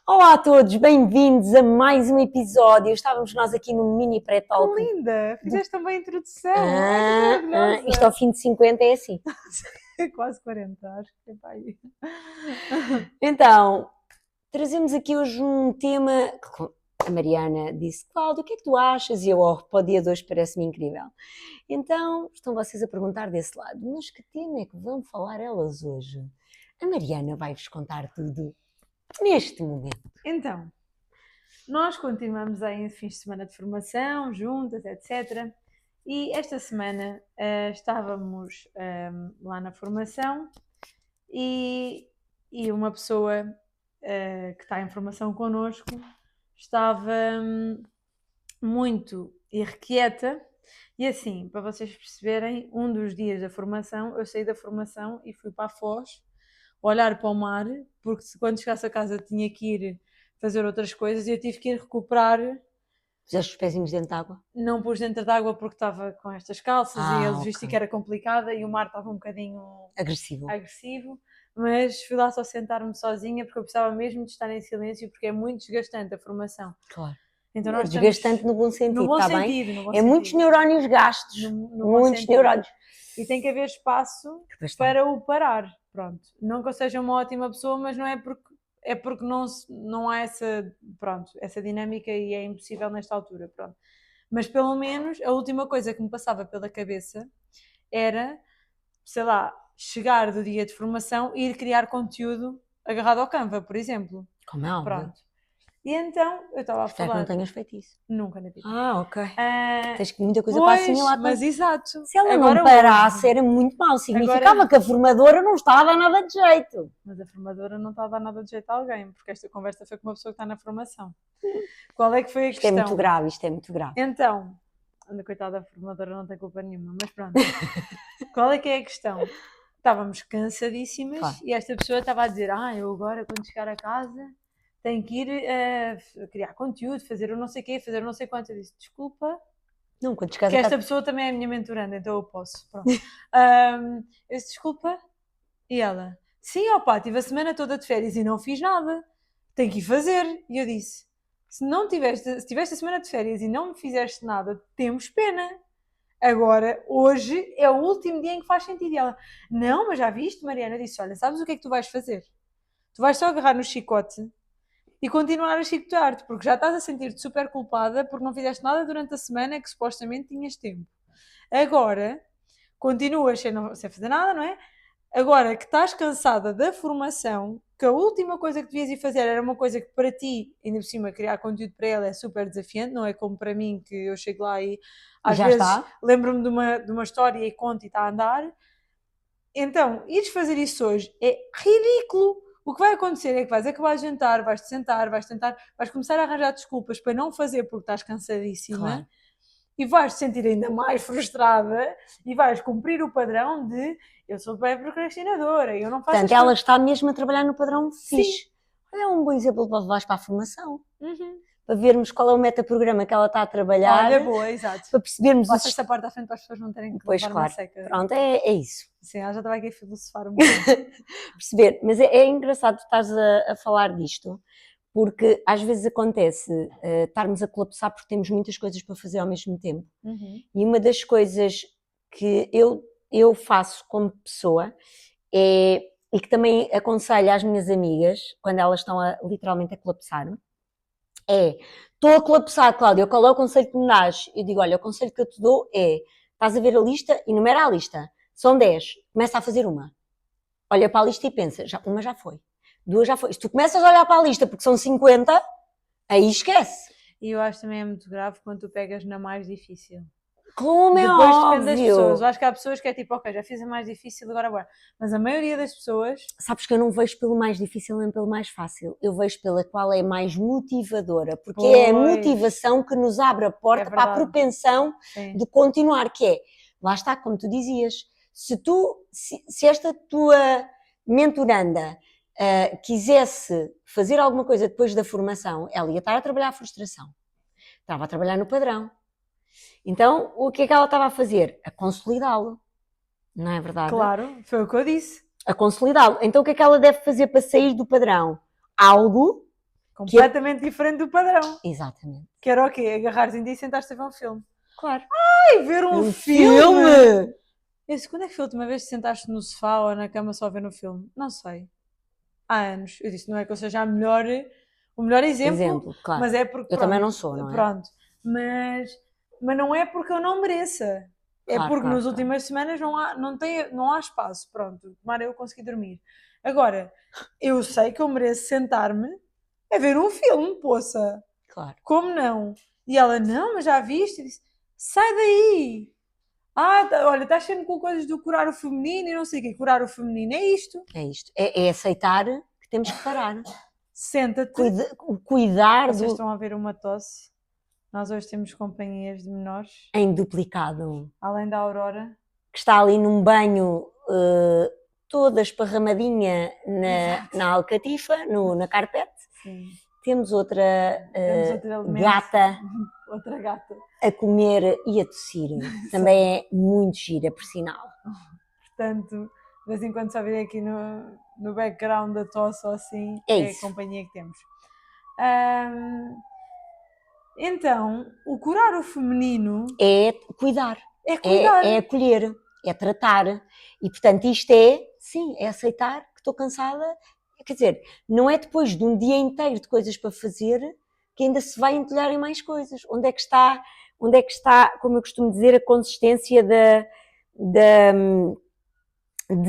Olá a todos, bem-vindos a mais um episódio. Estávamos nós aqui no mini pré-talk. Que linda! Fizeste uma introdução! Isto ao fim de 50 é assim. Quase 40, acho que é para aí. Então, trazemos aqui hoje um tema que a Mariana disse: Cláudia, o que é que tu achas? E eu, para o dia de hoje parece-me incrível. Então, estão vocês a perguntar desse lado, mas que tema é que vão falar elas hoje? A Mariana vai-vos contar tudo neste momento. Então, nós continuamos em fins de semana de formação, juntas, etc. E esta semana estávamos lá na formação e uma pessoa que está em formação connosco estava muito irrequieta. E assim, para vocês perceberem, um dos dias da formação, eu saí da formação e fui para a Foz olhar para o mar, porque quando chegasse a casa tinha que ir fazer outras coisas e eu tive que ir recuperar. Puseste os pezinhos dentro de água? Não pus dentro de água porque estava com estas calças e a logística ok. era complicada e o mar estava um bocadinho Agressivo. mas fui lá só sentar-me sozinha porque eu precisava mesmo de estar em silêncio porque é muito desgastante a formação. Claro. Então É nós desgastante estamos no bom sentido, no bom está sentido, bem? no bom É sentido. muitos neurónios gastos, No bom muitos sentido. neurónios. E tem que haver espaço Pois está. para o parar, pronto. Não que eu seja uma ótima pessoa, mas não é porque não há essa dinâmica e é impossível nesta altura, pronto. Mas pelo menos a última coisa que me passava pela cabeça era, sei lá, chegar do dia de formação e ir criar conteúdo agarrado ao Canva, por exemplo. Como é óbvio. Pronto. E então eu estava a Espero que falar. não tenhas feito isso. Nunca na vida. Ok. Tens muita coisa para Pois, assimilar. mas exato. Se ela Agora não parasse, hoje. era muito mau. Significava que a formadora não estava a dar nada de jeito. Mas a formadora não está a dar nada de jeito a alguém, porque esta conversa foi com uma pessoa que está na formação. Qual é que foi a Isto questão? é muito grave. Então, coitada da formadora não tem culpa nenhuma, mas pronto. Qual é que é a questão? Estávamos cansadíssimas Claro. e esta pessoa estava a dizer: eu agora, quando chegar a casa, tenho que ir criar conteúdo, fazer o não sei o quê, fazer o não sei quanto. Eu disse: desculpa, Não, quando chegares que a esta casa... pessoa também é a minha mentoranda, então eu posso. Pronto. Eu disse: desculpa. E ela: sim, opá, tive a semana toda de férias e não fiz nada. Tenho que ir fazer. E eu disse: se tiveste a semana de férias e não me fizeste nada, temos pena. Agora, hoje é o último dia em que faz sentido. E ela: não, mas já viste, Mariana? Eu disse: olha, sabes o que é que tu vais fazer? Tu vais só agarrar no chicote e continuar a chicotear-te, porque já estás a sentir-te super culpada porque não fizeste nada durante a semana que supostamente tinhas tempo. Agora, continuas sem fazer nada, não é? Agora que estás cansada da formação, que a última coisa que devias ir fazer era uma coisa que para ti, ainda por cima, criar conteúdo para ela é super desafiante, não é como para mim que eu chego lá e às vezes lembro-me de uma história e conto e está a andar. Então, ires fazer isso hoje é ridículo. O que vai acontecer é que vais acabar de jantar, vais-te sentar, vais começar a arranjar desculpas para não fazer porque estás cansadíssima. Claro. E vais te sentir ainda mais frustrada e vais cumprir o padrão de eu sou bem procrastinadora, eu não faço. Portanto, ela está mesmo a trabalhar no padrão fixe. Sim. É um bom exemplo para levares para a formação. Uhum. Para vermos qual é o metaprograma que ela está a trabalhar. Olha, boa, exato. Para percebermos... Passa esta parte à frente para as pessoas não terem que levar uma seca. Pronto, é isso. Sim, ela já estava aqui a filosofar um bocadinho. Perceber, mas é engraçado tu estás a falar disto, porque às vezes acontece estarmos a colapsar porque temos muitas coisas para fazer ao mesmo tempo. Uhum. E uma das coisas que eu faço como pessoa e que também aconselho às minhas amigas, quando elas estão literalmente a colapsar, estou a colapsar, Cláudia, qual é o conselho que me dás? Eu digo, olha, o conselho que eu te dou é, estás a ver a lista, enumera a lista, são 10, começa a fazer uma. Olha para a lista e pensa, uma já foi, 2 já foi. Se tu começas a olhar para a lista porque são 50, aí esquece. E eu acho também é muito grave quando tu pegas na mais difícil. Como é Depois óbvio. depende das pessoas. Eu acho que há pessoas que é tipo, ok, já fiz a mais difícil, agora bora. Mas a maioria das pessoas... Sabes que eu não vejo pelo mais difícil nem pelo mais fácil. Eu vejo pela qual é mais motivadora. Porque é a motivação que nos abre a porta para a propensão de continuar. Que é, lá está, como tu dizias, se esta tua mentoranda quisesse fazer alguma coisa depois da formação, ela ia estar a trabalhar a frustração. Estava a trabalhar no padrão. Então, o que é que ela estava a fazer? A consolidá-lo. Não é verdade? Claro, foi o que eu disse. A consolidá-lo. Então, o que é que ela deve fazer para sair do padrão? Algo Completamente diferente do padrão. Exatamente. Que era o quê? Agarrares em dia e sentares a ver um filme. Claro. Ai, ver um filme! Eu disse, quando é que foi a última vez que sentaste no sofá ou na cama só a ver um filme? Não sei. Há anos. Eu disse, não é que eu seja o melhor exemplo, claro. mas é porque, eu também não sou, não é? Pronto. Mas não é porque eu não mereça. É porque nas últimas semanas não há espaço. Pronto, tomara eu conseguir dormir. Agora, eu sei que eu mereço sentar-me a ver um filme, poça. Claro. Como não? E ela, não, mas já viste? Eu disse, sai daí! Olha, estás sempre com coisas do curar o feminino e não sei o quê. Curar o feminino é isto. É isto. É aceitar que temos que parar. Senta-te. Cuidar Vocês estão a ver uma tosse? Nós hoje temos companhias de menores. Em duplicado. Além da Aurora. Que está ali num banho toda esparramadinha na alcatifa, na carpete. Sim. Temos outra gata. Outra gata. A comer e a tossir. Também é muito gira, por sinal. Portanto, de vez em quando só vir aqui no background da tosse ou assim, é a companhia que temos. Então, o curar o feminino... É cuidar. É cuidar. É acolher. É tratar. E, portanto, isto é aceitar que estou cansada. Quer dizer, não é depois de um dia inteiro de coisas para fazer que ainda se vai entulhar em mais coisas. Onde é que está, como eu costumo dizer, a consistência de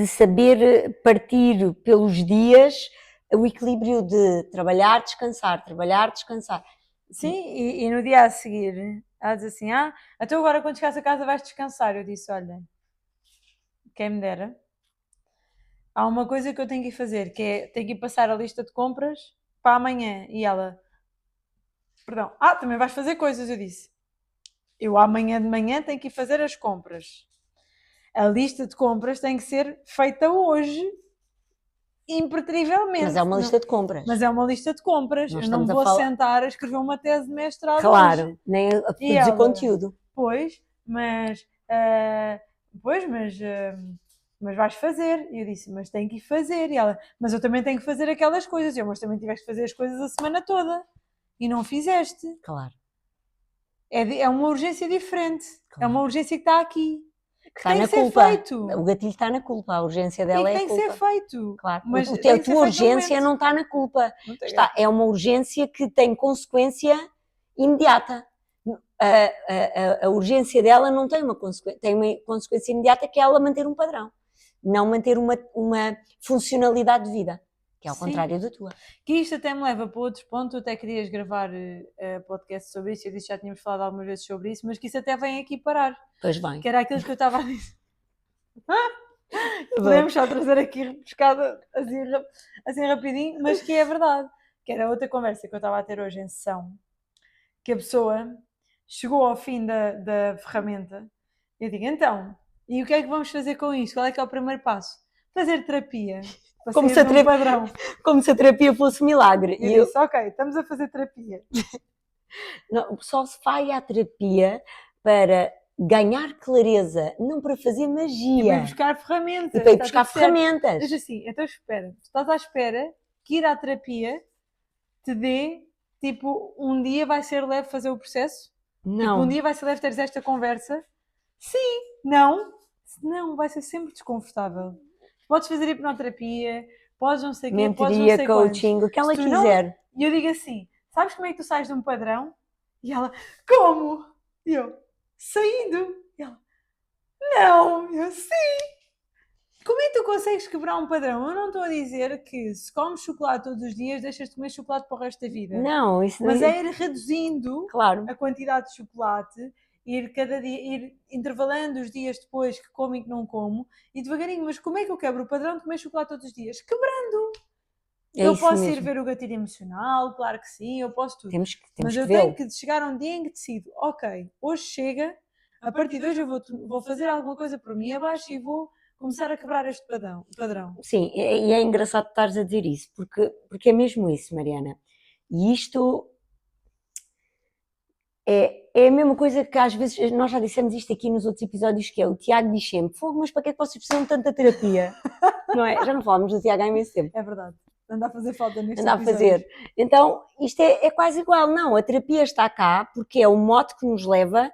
saber partir pelos dias o equilíbrio de trabalhar, descansar. Sim, e no dia a seguir, ela diz assim, então agora quando chegares a casa vais descansar. Eu disse, olha, quem me dera. Há uma coisa que eu tenho que ir fazer, que é, tenho que ir passar a lista de compras para amanhã. E ela, perdão, também vais fazer coisas, eu disse. Eu amanhã de manhã tenho que ir fazer as compras. A lista de compras tem que ser feita hoje, impreterivelmente. Mas é uma lista de compras. Mas é uma lista de compras. Eu não vou sentar a escrever uma tese de mestrado claro, hoje. nem a produzir conteúdo. Pois, mas vais fazer. E eu disse, mas tenho que ir fazer. E ela, mas eu também tenho que fazer aquelas coisas. Mas também tiveste que fazer as coisas a semana toda. E não fizeste. Claro. É uma urgência diferente. Claro. É uma urgência que está aqui. Que está tem na que ser culpa. Feito. O gatilho está na culpa. A urgência dela é a culpa. E tem que ser feito. Claro. Mas a tua urgência não está na culpa. É uma urgência que tem consequência imediata. A urgência dela não tem uma consequência imediata, que é ela manter um padrão, não manter uma funcionalidade de vida, que é ao contrário da tua. Que isto até me leva para outros pontos. Tu até querias gravar podcast sobre isso, eu disse que já tínhamos falado algumas vezes sobre isso, mas que isso até vem aqui parar. Pois bem. Que era aquilo que eu estava a dizer. Podemos só trazer aqui repescada assim rapidinho, mas que é verdade. Que era outra conversa que eu estava a ter hoje em sessão, que a pessoa chegou ao fim da ferramenta. Eu digo, então, e o que é que vamos fazer com isto? Qual é que é o primeiro passo? Fazer terapia. Como se a terapia fosse um milagre. E eu disse, ok, estamos a fazer terapia. Não, só se vai à terapia para ganhar clareza, não para fazer magia. E para buscar ferramentas. E para ir buscar ferramentas. Diz assim, então espera, tu estás à espera que ir à terapia te dê, tipo, um dia vai ser leve fazer o processo? Não. Tipo, um dia vai ser leve teres esta conversa? Sim. Não, vai ser sempre desconfortável. Podes fazer hipnoterapia, podes não sei o quê, podes não sei coaching, o que ela quiser. E eu digo assim, sabes como é que tu sais de um padrão? E ela, como? E eu, saindo. E ela, não. E eu, sim. Como é que tu consegues quebrar um padrão? Eu não estou a dizer que se comes chocolate todos os dias, deixas de comer chocolate para o resto da vida. Não, isso não Mas é ir reduzindo a quantidade de chocolate, ir cada dia, ir intervalando os dias depois que como e que não como, e devagarinho. Mas como é que eu quebro o padrão de comer chocolate todos os dias? Quebrando! Eu posso ir ver o gatilho emocional, claro que sim, eu posso tudo. Mas eu tenho que chegar a um dia em que decido, ok, hoje chega, a partir de hoje eu vou fazer alguma coisa por mim abaixo e vou começar a quebrar este padrão. Sim, e é engraçado estares a dizer isso, porque é mesmo isso, Mariana. E isto é a mesma coisa que às vezes, nós já dissemos isto aqui nos outros episódios, que é o Tiago diz sempre, fogo, mas para que é que vocês precisam de tanta terapia? Não é? Já não falamos do Tiago há imenso tempo. É verdade. anda a fazer falta neste anda a fazer. Então, isto é quase igual. Não, a terapia está cá porque é o mote que nos leva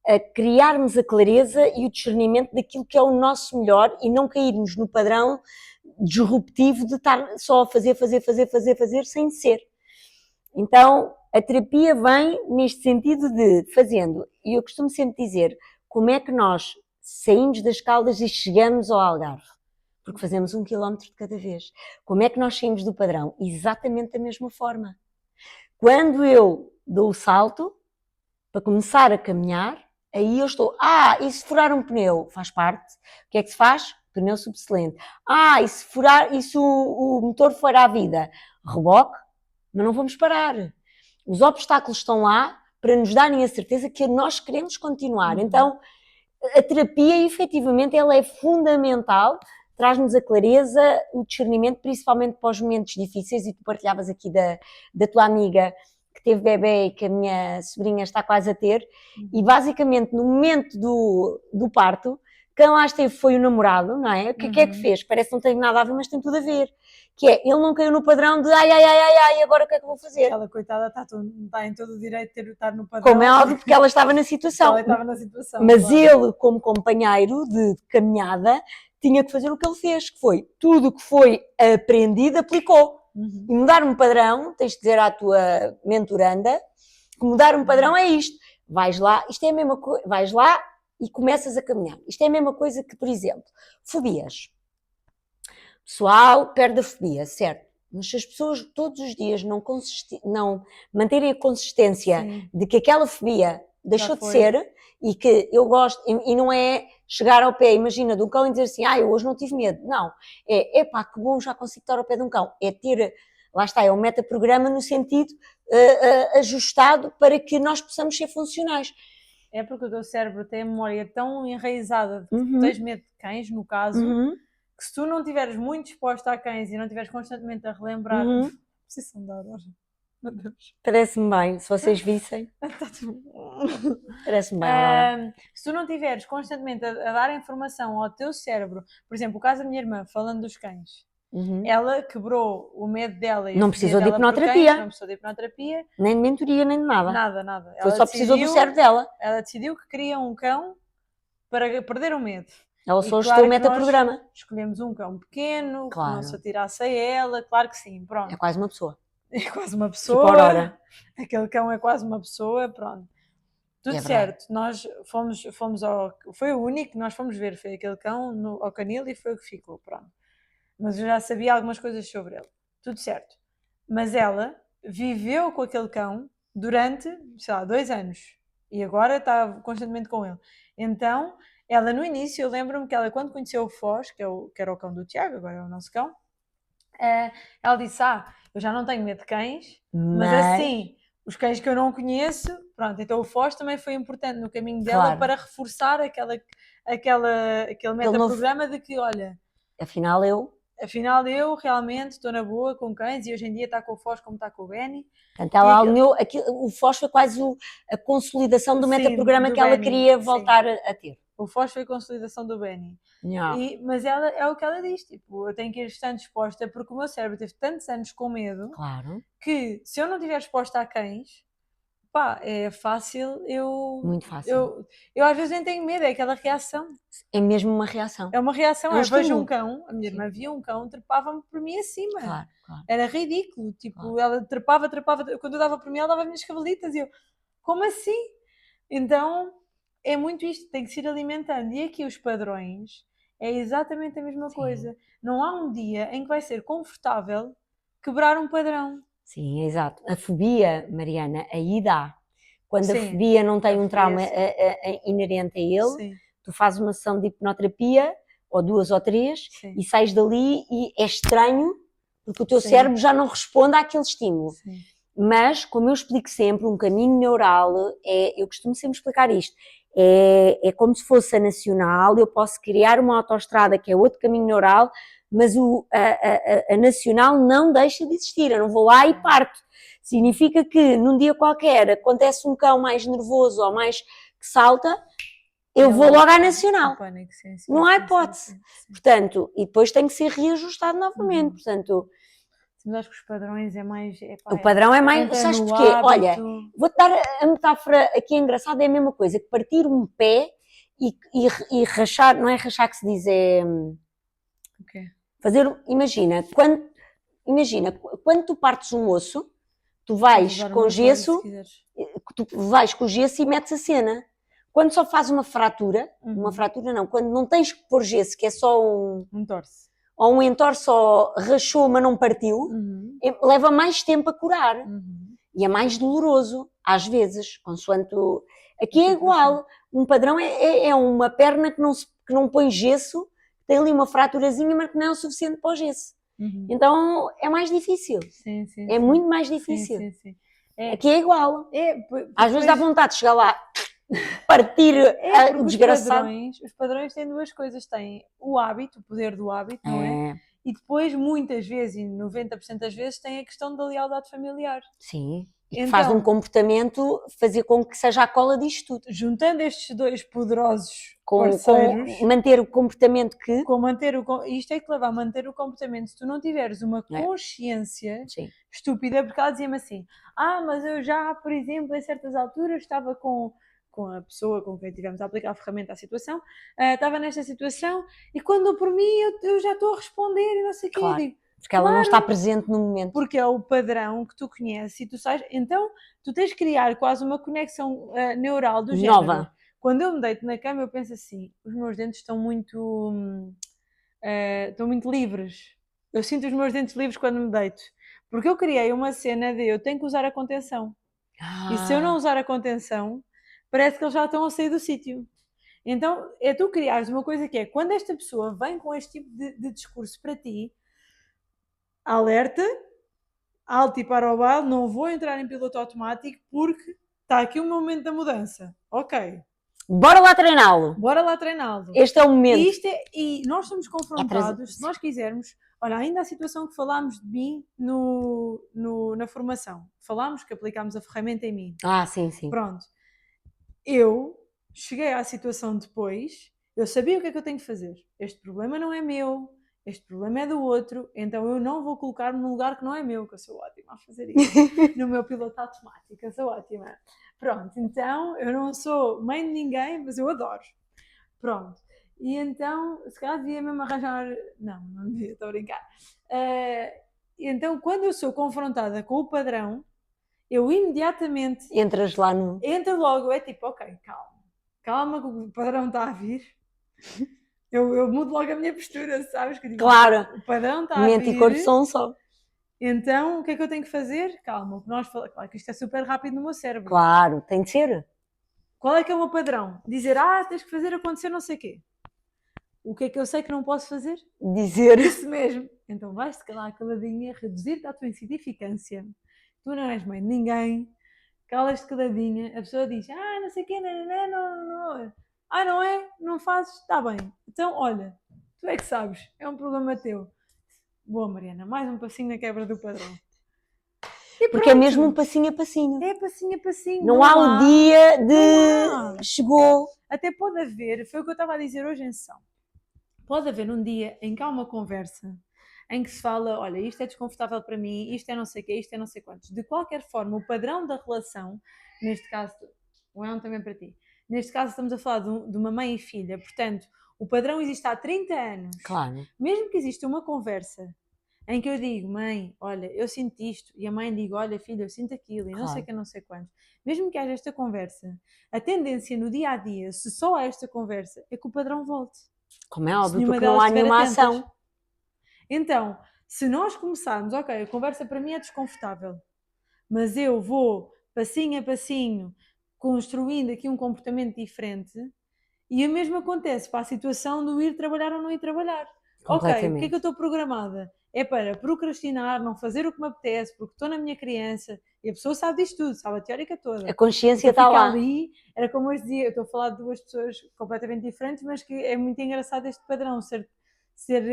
a criarmos a clareza e o discernimento daquilo que é o nosso melhor e não cairmos no padrão disruptivo de estar só a fazer sem ser. Então, a terapia vem neste sentido de fazendo. E eu costumo sempre dizer, como é que nós saímos das Caldas e chegamos ao Algarve? Porque fazemos 1 quilómetro de cada vez. Como é que nós saímos do padrão? Exatamente da mesma forma. Quando eu dou o salto, para começar a caminhar, aí eu estou, e se furar um pneu? Faz parte. O que é que se faz? Pneu subsolente. E se furar, e se o motor for à vida? Reboque, mas não vamos parar. Os obstáculos estão lá para nos darem a certeza que nós queremos continuar. Então, a terapia, efetivamente, ela é fundamental, traz-nos a clareza, o discernimento, principalmente para os momentos difíceis, e tu partilhavas aqui da tua amiga que teve bebê e que a minha sobrinha está quase a ter, e basicamente no momento do parto, quem lá esteve foi o namorado, não é? O que é que fez? Parece que não tem nada a ver, mas tem tudo a ver. Que é, ele não caiu no padrão de agora o que é que eu vou fazer? Aquela coitada está em todo o direito de estar no padrão. Como é óbvio, porque ela estava na situação. Ela estava na situação. Mas claro, ele, como companheiro de caminhada, tinha que fazer o que ele fez, que foi tudo o que foi aprendido, aplicou. E mudar um padrão, tens de dizer à tua mentoranda que mudar um padrão é isto. Vais lá, isto é a mesma coisa, vais lá e começas a caminhar. Isto é a mesma coisa que, por exemplo, fobias. Pessoal perde a fobia, certo? Mas se as pessoas todos os dias não manterem a consistência de que aquela fobia deixou de ser e que eu gosto, e não é chegar ao pé, imagina, de um cão e dizer assim, eu hoje não tive medo. Não, epá, que bom, já consigo estar ao pé de um cão. É ter, lá está, é um metaprograma no sentido ajustado para que nós possamos ser funcionais. É porque o teu cérebro tem a memória tão enraizada de que tu tens medo de cães, no caso, que se tu não estiveres muito exposta a cães e não estiveres constantemente a relembrar, preciso dar, meu Deus. Parece-me bem, se vocês vissem. Parece-me bem. Se tu não estiveres constantemente a dar informação ao teu cérebro, por exemplo, o caso da minha irmã, falando dos cães, ela quebrou o medo dela e não precisou de hipnoterapia. Cães, não precisou de hipnoterapia. Nem de mentoria, nem de nada. Nada. Ela só precisou do cérebro dela. Ela decidiu que queria um cão para perder o medo. Ela só ajustou o metaprograma. Escolhemos um cão pequeno, claro, que não se atirasse a ela, claro que sim, pronto. É quase uma pessoa. É quase uma pessoa. Tipo Aurora. Aquele cão é quase uma pessoa, pronto. Tudo certo. Nós fomos foi o único que nós fomos ver, foi aquele cão ao canil e foi o que ficou, pronto. Mas eu já sabia algumas coisas sobre ele. Tudo certo. Mas ela viveu com aquele cão durante, 2 anos. E agora está constantemente com ele. Então, ela no início, eu lembro-me que ela, quando conheceu o Foz, que era o cão do Tiago, agora é o nosso cão, ela disse, eu já não tenho medo de cães, mas assim, os cães que eu não conheço, pronto, então o Foz também foi importante no caminho dela para reforçar aquele metaprograma de que, olha, afinal eu realmente estou na boa com cães e hoje em dia está com o Foz como está com o Benny. Portanto, ela alinhou, o Foz foi quase a consolidação do metaprograma que ela queria voltar a ter. O Foz foi a consolidação do Benny. Yeah. Mas ela, é o que ela diz, tipo, eu tenho que ir estando exposta porque o meu cérebro teve tantos anos com medo, claro, que se eu não estiver exposta a cães, é fácil muito fácil. Eu às vezes nem tenho medo, é aquela reação. É mesmo uma reação. É uma reação, eu vejo um cão, a minha irmã via um cão, trepava-me por mim acima. Claro. Era ridículo, tipo, ela trepava, quando eu dava por mim ela dava as minhas cavalitas e eu, como assim? Então, é muito isto, tem que se ir alimentando. E aqui os padrões é exatamente a mesma coisa. Não há um dia em que vai ser confortável quebrar um padrão. Sim, exato. A fobia, Mariana, aí dá. Quando a fobia não tem um trauma inerente a ele, tu fazes uma sessão de hipnoterapia, ou 2 ou 3, e sais dali e é estranho, porque o teu cérebro já não responde àquele estímulo. Mas, como eu explico sempre, um caminho neural, eu costumo sempre explicar isto, é como se fosse a nacional, eu posso criar uma autoestrada que é outro caminho neural, mas a nacional não deixa de existir, eu não vou lá e parto. Significa que num dia qualquer acontece um cão mais nervoso ou mais que salta, eu vou logo à nacional. Não há hipótese. Portanto, e depois tem que ser reajustado novamente. Portanto, Mas acho que os padrões é mais... O padrão é mais... Sabes porquê? Hábito. Olha, vou-te dar a metáfora aqui engraçada, é a mesma coisa, que partir um pé e rachar, não é rachar que se diz, é... Okay. Fazer, imagina, quando tu partes um osso, tu vais com gesso, e metes a cena. Quando só faz uma fratura não, quando não tens que pôr gesso, que é só um torce, ou um entorce só rachou, mas não partiu, leva mais tempo a curar. E é mais doloroso, às vezes, consoante Aqui é igual, um padrão é uma perna que não põe gesso, tem ali uma fraturazinha, mas que não é o suficiente para o gesso. Então é mais difícil. Sim, muito mais difícil. Sim. Aqui é igual. Às vezes dá vontade de chegar lá, partir o desgraçado. Os padrões têm duas coisas. Têm o hábito, o poder do hábito, não é? E depois, muitas vezes, e 90% das vezes, tem a questão da lealdade familiar. Sim. E que faz um comportamento fazer com que seja a cola disto tudo. Juntando estes dois poderosos parceiros... Com manter o comportamento que... Isto é que leva a manter o comportamento. Se tu não tiveres uma consciência estúpida, porque ela dizia-me assim, mas eu já, por exemplo, em certas alturas estava com a pessoa com quem tivemos a aplicar a ferramenta à situação, estava nesta situação e quando eu por mim eu já estou a responder e não sei o quê. Claro. Eu digo, porque ela não está presente no momento. Porque é o padrão que tu conheces e tu sabes. Então, tu tens de criar quase uma conexão neural do género. Nova. Quando eu me deito na cama, eu penso assim, os meus dentes estão muito livres. Eu sinto os meus dentes livres quando me deito. Porque eu criei uma cena de eu tenho que usar a contenção. E se eu não usar a contenção, parece que eles já estão a sair do sítio. Então, é tu criares uma coisa que é, quando esta pessoa vem com este tipo de discurso para ti, alerta, alto e para o baile, não vou entrar em piloto automático porque está aqui o momento da mudança. Ok. Bora lá treiná-lo. Este é o momento. E nós somos confrontados, se nós quisermos, olha, ainda a situação que falámos de mim na formação. Falámos que aplicámos a ferramenta em mim. Sim. Pronto. Eu cheguei à situação depois, eu sabia o que é que eu tenho que fazer. Este problema não é meu. Este problema é do outro, então eu não vou colocar-me num lugar que não é meu, que eu sou ótima a fazer isso, no meu piloto automático, eu sou ótima. Pronto, então eu não sou mãe de ninguém, mas eu adoro. Pronto, e então se calhar devia mesmo arranjar... Não devia, estou a brincar. Então quando eu sou confrontada com o padrão, eu imediatamente... Entras lá no... Entra logo, é tipo, ok, calma que o padrão está a vir... Eu mudo logo a minha postura, sabes? Que digo, claro, o padrão está a vir. Mente e corpo são um só. Então, o que é que eu tenho que fazer? Calma, o que nós falamos, claro que isto é super rápido no meu cérebro. Claro, tem de ser. Qual é que é o meu padrão? Dizer, tens que fazer acontecer não sei o quê. O que é que eu sei que não posso fazer? Dizer. Isso mesmo. Então vais-te calar caladinha, reduzir-te à tua insignificância. Tu não és mãe de ninguém. Calas-te caladinha. A pessoa diz, não sei o quê, não. Não é? Não fazes? Está bem. Então, olha, tu é que sabes. É um problema teu. Boa, Mariana. Mais um passinho na quebra do padrão. Porque é mesmo um passinho a passinho. É passinho a passinho. Não há o dia de... Chegou. Até pode haver, foi o que eu estava a dizer hoje em sessão. Pode haver um dia em que há uma conversa em que se fala, olha, isto é desconfortável para mim, isto é não sei o quê, isto é não sei quantos. De qualquer forma, o padrão da relação, neste caso, também para ti, neste caso estamos a falar de uma mãe e filha, portanto, o padrão existe há 30 anos. Claro. Mesmo que exista uma conversa em que eu digo, mãe, olha, eu sinto isto, e a mãe diga, olha, filha, eu sinto aquilo, e não sei o que, não sei quantos. Mesmo que haja esta conversa, a tendência no dia a dia, se só há esta conversa, é que o padrão volte. Como é óbvio, porque não há nenhuma ação. Então, se nós começarmos, ok, a conversa para mim é desconfortável, mas eu vou passinho a passinho construindo aqui um comportamento diferente, e o mesmo acontece para a situação do ir trabalhar ou não ir trabalhar. Ok, o que é que eu estou programada? É para procrastinar, não fazer o que me apetece, porque estou na minha criança, e a pessoa sabe disto tudo, sabe a teórica toda. A consciência está lá. Ali, era como eu dizia, eu estou a falar de duas pessoas completamente diferentes, mas que é muito engraçado este padrão, ser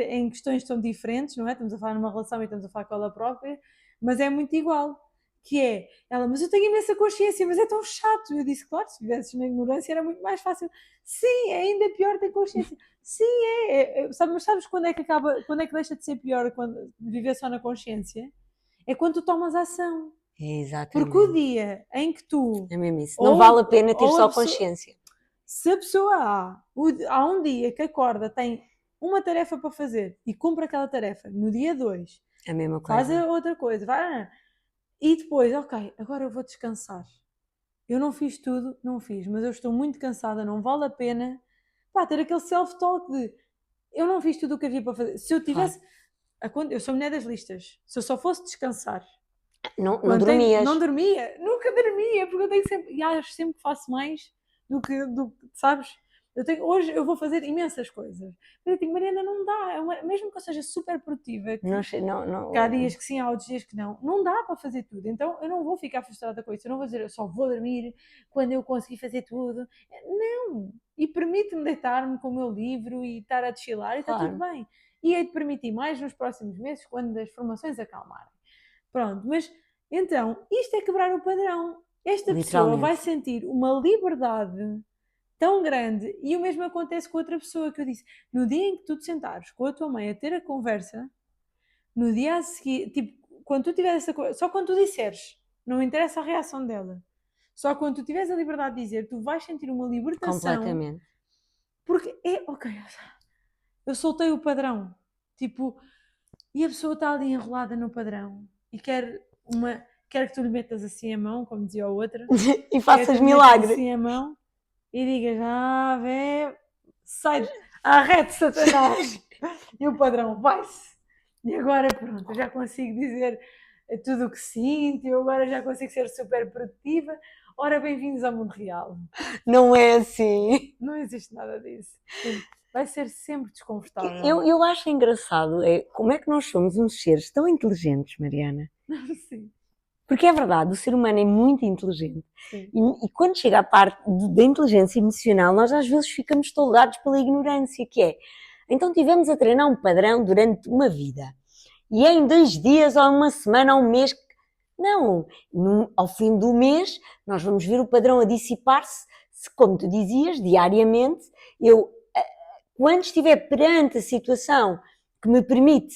em questões tão diferentes, não é? Estamos a falar numa relação e estamos a falar com ela própria, mas é muito igual. Que é, ela, mas eu tenho imensa consciência, mas é tão chato. Eu disse, claro, se vivesses na ignorância era muito mais fácil. Sim, é ainda pior ter consciência. Sim, mas sabes quando é que deixa de ser pior quando viver só na consciência? é quando tu tomas ação. Exatamente. Porque o dia em que tu... É mesmo isso. Não vale a pena ter só consciência. Se a pessoa há um dia que acorda, tem uma tarefa para fazer e cumpre aquela tarefa, no dia 2, a mesma coisa. faz outra coisa, e depois, ok, agora eu vou descansar. Eu não fiz tudo, não fiz, mas eu estou muito cansada, não vale a pena ter aquele self-talk de eu não fiz tudo o que havia para fazer. Se eu tivesse... Eu sou mulher das listas. Se eu só fosse descansar... Não dormias? Não dormia. Nunca dormia, porque eu tenho sempre... E acho sempre que faço mais do que sabes? Hoje eu vou fazer imensas coisas. Mas eu digo, Mariana, não dá. Mesmo que eu seja super produtiva, que há dias que sim, há outros dias que não dá para fazer tudo. Então eu não vou ficar frustrada com isso. Eu não vou dizer, eu só vou dormir quando eu conseguir fazer tudo. Não. E permite-me deitar-me com o meu livro e estar a desfilar e está tudo bem. E hei de permitir mais nos próximos meses, quando as formações acalmarem. Pronto, mas então, isto é quebrar o padrão. Esta pessoa vai sentir uma liberdade tão grande, e o mesmo acontece com outra pessoa, que eu disse, no dia em que tu te sentares com a tua mãe a ter a conversa, no dia a seguir, tipo, quando tu tiveres essa coisa, só quando tu disseres, não interessa a reação dela, só quando tu tiveres a liberdade de dizer, tu vais sentir uma libertação. Completamente. Porque ok, eu soltei o padrão, tipo, e a pessoa está ali enrolada no padrão, e quer que tu lhe metas assim a mão, como dizia a outra, e faças milagre. Assim a mão, e digas, sai, arrete Satanás. E o padrão vai-se. E agora pronto, eu já consigo dizer tudo o que sinto, eu agora já consigo ser super produtiva. Ora, bem-vindos ao mundo real. Não é assim. Não existe nada disso. Vai ser sempre desconfortável. Eu acho engraçado, como é que nós somos uns seres tão inteligentes, Mariana? Sim. Porque é verdade, o ser humano é muito inteligente. E quando chega à parte da inteligência emocional, nós às vezes ficamos tolerados pela ignorância, que é, então tivemos a treinar um padrão durante uma vida. E em 2 dias, ou uma semana, ou um mês... Não, ao fim do mês, nós vamos ver o padrão a dissipar-se, como tu dizias, diariamente. Eu, quando estiver perante a situação que me permite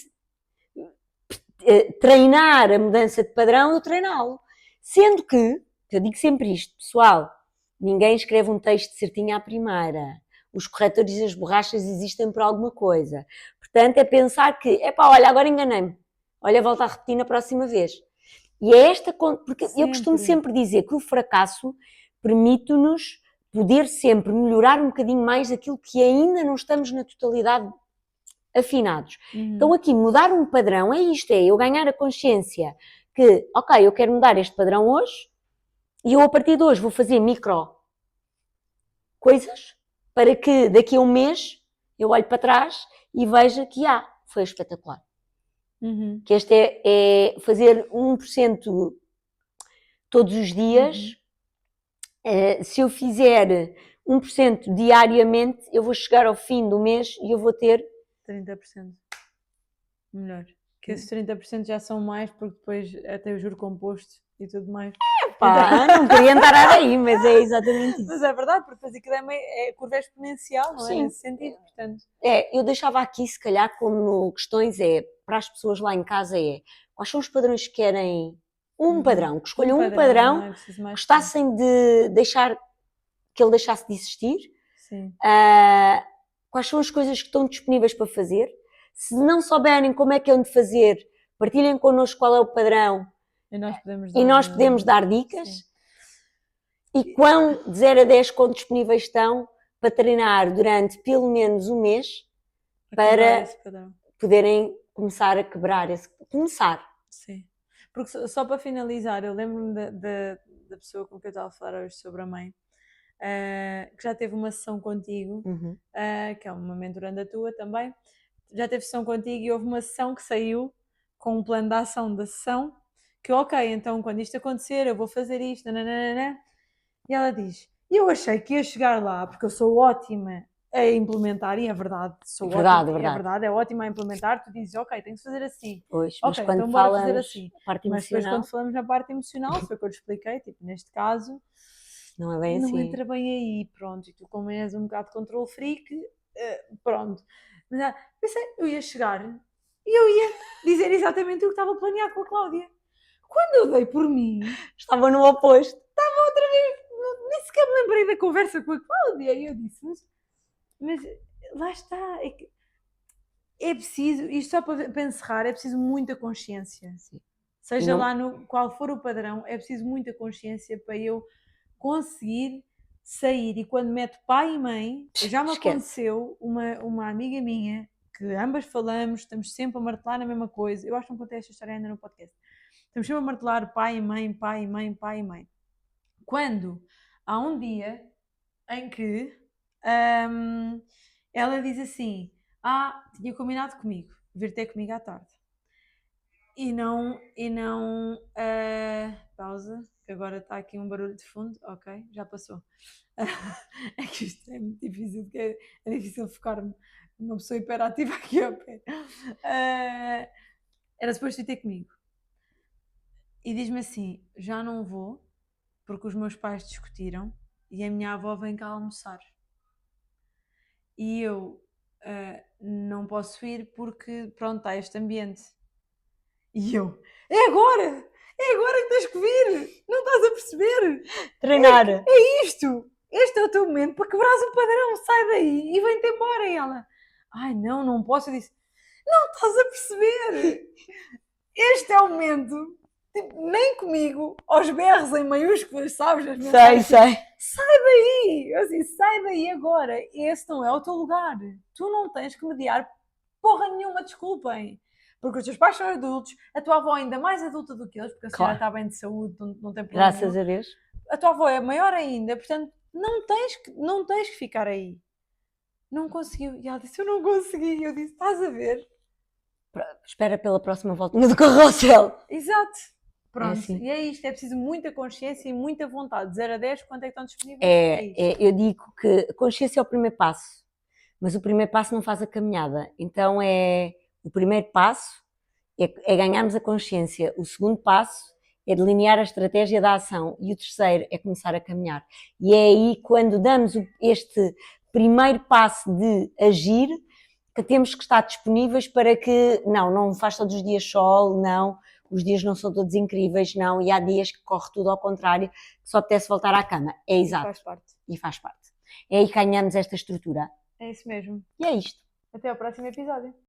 treinar a mudança de padrão, eu treiná-lo. Sendo que, eu digo sempre isto, pessoal, ninguém escreve um texto certinho à primeira. Os corretores e as borrachas existem por alguma coisa. Portanto, é pensar que, olha, agora enganei-me. Olha, volta a repetir na próxima vez. E é porque eu costumo sempre dizer que o fracasso permite-nos poder sempre melhorar um bocadinho mais aquilo que ainda não estamos na totalidade afinados. Então aqui mudar um padrão é isto, é eu ganhar a consciência que, ok, eu quero mudar este padrão hoje e eu a partir de hoje vou fazer micro coisas para que daqui a um mês eu olhe para trás e veja que foi espetacular. Que este é fazer 1% todos os dias. Se eu fizer 1% diariamente, eu vou chegar ao fim do mês e eu vou ter 30%. Melhor. Que esses 30% já são mais, porque depois até o juro composto e tudo mais. Não queria entrar aí, mas é exatamente isso. Mas é verdade, porque depois aquilo é curva exponencial, não é? Nesse sentido, portanto. Eu deixava aqui, se calhar, como questões para as pessoas lá em casa quais são os padrões que querem um padrão, que escolham um padrão, gostassem de deixar, que ele deixasse de existir. Sim. Quais são as coisas que estão disponíveis para fazer. Se não souberem como é que é de fazer, partilhem connosco qual é o padrão e nós podemos dar dicas. Sim. E quão de 0 a 10 quão disponíveis estão para treinar durante pelo menos um mês para poderem começar a quebrar esse... Começar. Sim. Porque só para finalizar, eu lembro-me da pessoa com quem eu estava a falar hoje sobre a mãe, que já teve uma sessão contigo, que é uma mentoranda tua também, já teve sessão contigo e houve uma sessão que saiu com um plano de ação da sessão, que ok, então quando isto acontecer eu vou fazer isto, nananana. E ela diz, eu achei que ia chegar lá, porque eu sou ótima a implementar, e é verdade, é ótima a implementar, tu dizes, ok, tem que fazer assim. Pois, mas quando então bora fazer assim. Mas depois quando falamos na parte emocional, foi o que eu te expliquei, tipo, neste caso, não é bem assim. Não entra bem aí, pronto, e tu como és um bocado de control freak, pronto. Mas pensei, eu ia chegar e eu ia dizer exatamente o que estava planeado com a Cláudia. Quando eu dei por mim, estava no oposto. estava outra vez, nem sequer me lembrei da conversa com a Cláudia. E eu disse, mas lá está, é preciso, isto só para encerrar, é preciso muita consciência. Sim. Seja não... lá qual for o padrão, é preciso muita consciência para eu conseguir sair. E quando meto pai e mãe, já me aconteceu uma amiga minha, que ambas falamos, estamos sempre a martelar na mesma coisa. Eu acho que não contei esta história ainda no podcast. Estamos sempre a martelar pai e mãe, pai e mãe, pai e mãe. Quando há um dia em que ela diz assim, tinha combinado comigo, vir ter comigo à tarde. E não, pausa, que agora está aqui um barulho de fundo, ok, já passou. É que isto é muito difícil, porque é difícil focar-me uma pessoa hiperativa aqui ao pé. Era suposto ir ter comigo. E diz-me assim, já não vou, porque os meus pais discutiram e a minha avó vem cá almoçar. E eu não posso ir porque, pronto, está este ambiente. E eu, é agora que tens que vir, não estás a perceber? Treinar. É isto, este é o teu momento para quebrares o padrão, sai daí e vem-te embora. E ela, não posso. Eu disse, não estás a perceber? Este é o momento, tipo, nem comigo, aos berros em maiúsculas, sabes? Sei. Sai daí, eu assim, sai daí agora, esse não é o teu lugar. Tu não tens que mediar porra nenhuma, desculpem. Porque os teus pais são adultos, a tua avó é ainda mais adulta do que eles, porque a senhora está bem de saúde, não tem problema. Graças a Deus. A tua avó é maior ainda, portanto, não tens que ficar aí. Não conseguiu. E ela disse, eu não consegui. E eu disse, estás a ver? Espera pela próxima volta do carrossel. Exato. Pronto, assim. E é isto, é preciso muita consciência e muita vontade. De 0 a 10, quanto é que estão disponíveis? Eu digo que a consciência é o primeiro passo, mas o primeiro passo não faz a caminhada. Então o primeiro passo é ganharmos a consciência, o segundo passo é delinear a estratégia da ação e o terceiro é começar a caminhar. E é aí, quando damos este primeiro passo de agir, que temos que estar disponíveis para que, não faz todos os dias sol, não, os dias não são todos incríveis, não, e há dias que corre tudo ao contrário, que só apetece voltar à cama. É exato. E faz parte. É aí que ganhamos esta estrutura. É isso mesmo. E é isto. Até ao próximo episódio.